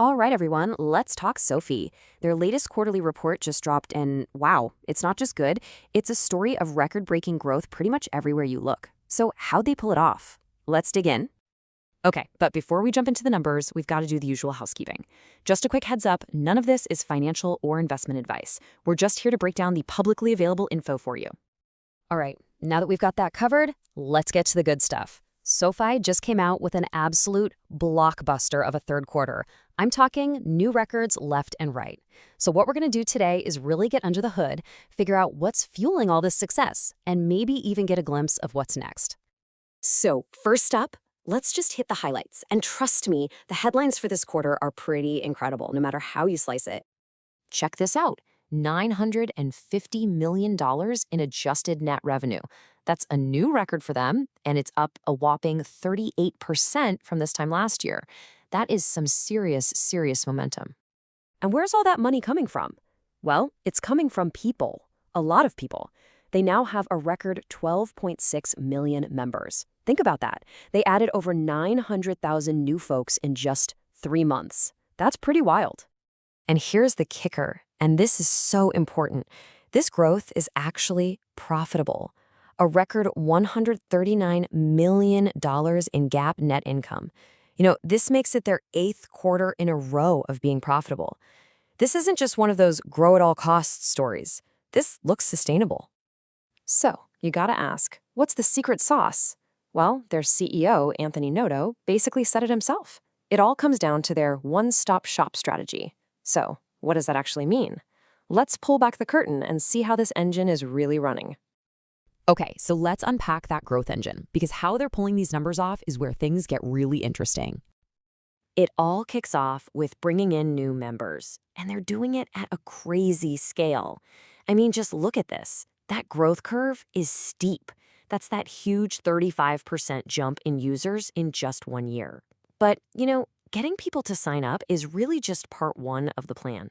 All right, everyone, let's talk SoFi. Their latest quarterly report just dropped, and wow, it's not just good, it's a story of record-breaking growth pretty much everywhere you look. So how'd they pull it off? Let's dig in. Okay, but before we jump into the numbers, we've got to do the usual housekeeping. Just a quick heads up, none of this is financial or investment advice. We're just here to break down the publicly available info for you. All right, now that we've got that covered, let's get to the good stuff. SoFi just came out with an absolute blockbuster of a third quarter. I'm talking new records left and right. So what we're going to do today is really get under the hood, figure out what's fueling all this success, and maybe even get a glimpse of what's next. So first up, let's just hit the highlights. And trust me, the headlines for this quarter are pretty incredible, no matter how you slice it. Check this out. $950 million in adjusted net revenue. That's a new record for them, and it's up a whopping 38% from this time last year. That is some serious momentum. And where's all that money coming from? Well, it's coming from people, a lot of people. They now have a record 12.6 million members. Think about that. They added over 900,000 new folks in just 3 months. That's pretty wild. And here's the kicker, and this is so important. This growth is actually profitable. A record $139 million in GAAP net income. You know, this makes it their 8th quarter in a row of being profitable. This isn't just one of those grow-at-all-costs stories. This looks sustainable. So, you gotta ask, what's the secret sauce? Well, their CEO, Anthony Noto, basically said it himself. It all comes down to their one-stop shop strategy. So, what does that actually mean? Let's pull back the curtain and see how this engine is really running. Okay, so let's unpack that growth engine, because how they're pulling these numbers off is where things get really interesting. It all kicks off with bringing in new members, and they're doing it at a crazy scale. I mean, just look at this. That growth curve is steep. That's that huge 35% jump in users in just 1 year. But, you know, getting people to sign up is really just part 1 of the plan.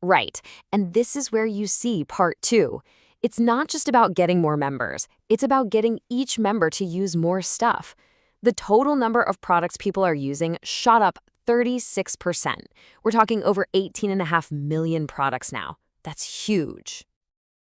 Right, and this is where you see part 2. It's not just about getting more members. It's about getting each member to use more stuff. The total number of products people are using shot up 36%. We're talking over 18.5 million products now. That's huge.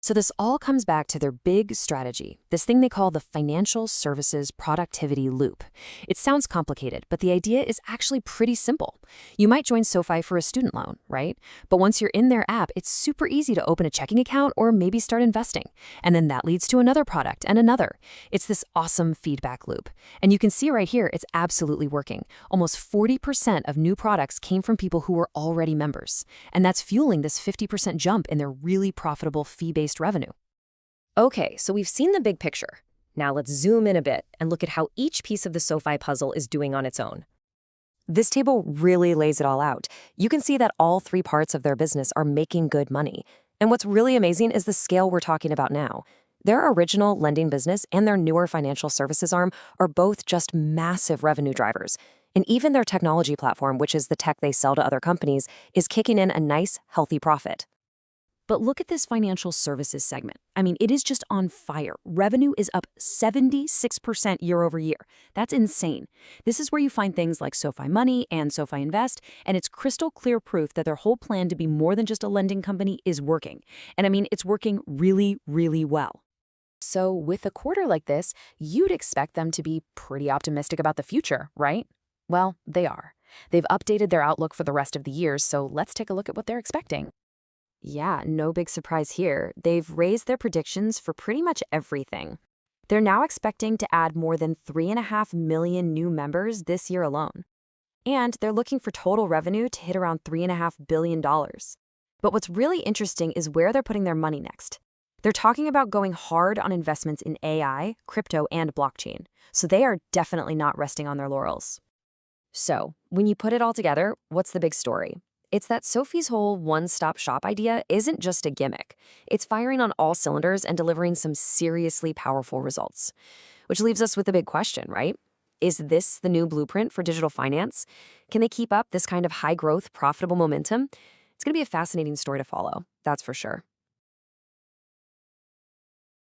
So this all comes back to their big strategy, this thing they call the financial services productivity loop. It sounds complicated, but the idea is actually pretty simple. You might join SoFi for a student loan, right? But once you're in their app, it's super easy to open a checking account or maybe start investing. And then that leads to another product and another. It's this awesome feedback loop. And you can see right here, it's absolutely working. Almost 40% of new products came from people who were already members. And that's fueling this 50% jump in their really profitable fee-based revenue. Okay, so we've seen the big picture. Now let's zoom in a bit and look at how each piece of the SoFi puzzle is doing on its own. This table really lays it all out. You can see that all 3 parts of their business are making good money. And what's really amazing is the scale we're talking about now. Their original lending business and their newer financial services arm are both just massive revenue drivers. And even their technology platform, which is the tech they sell to other companies, is kicking in a nice, healthy profit. But look at this financial services segment. I mean, it is just on fire. Revenue is up 76% year over year. That's insane. This is where you find things like SoFi Money and SoFi Invest, and it's crystal clear proof that their whole plan to be more than just a lending company is working. And I mean, it's working really, really well. So with a quarter like this, you'd expect them to be pretty optimistic about the future, right? Well, they are. They've updated their outlook for the rest of the year, so let's take a look at what they're expecting. Yeah, no big surprise here. They've raised their predictions for pretty much everything. They're now expecting to add more than 3.5 million new members this year alone. And they're looking for total revenue to hit around $3.5 billion. But what's really interesting is where they're putting their money next. They're talking about going hard on investments in AI, crypto, and blockchain. So they are definitely not resting on their laurels. So, when you put it all together, what's the big story? It's that SoFi's whole one-stop shop idea isn't just a gimmick. It's firing on all cylinders and delivering some seriously powerful results. Which leaves us with a big question, right? Is this the new blueprint for digital finance? Can they keep up this kind of high-growth, profitable momentum? It's going to be a fascinating story to follow, that's for sure.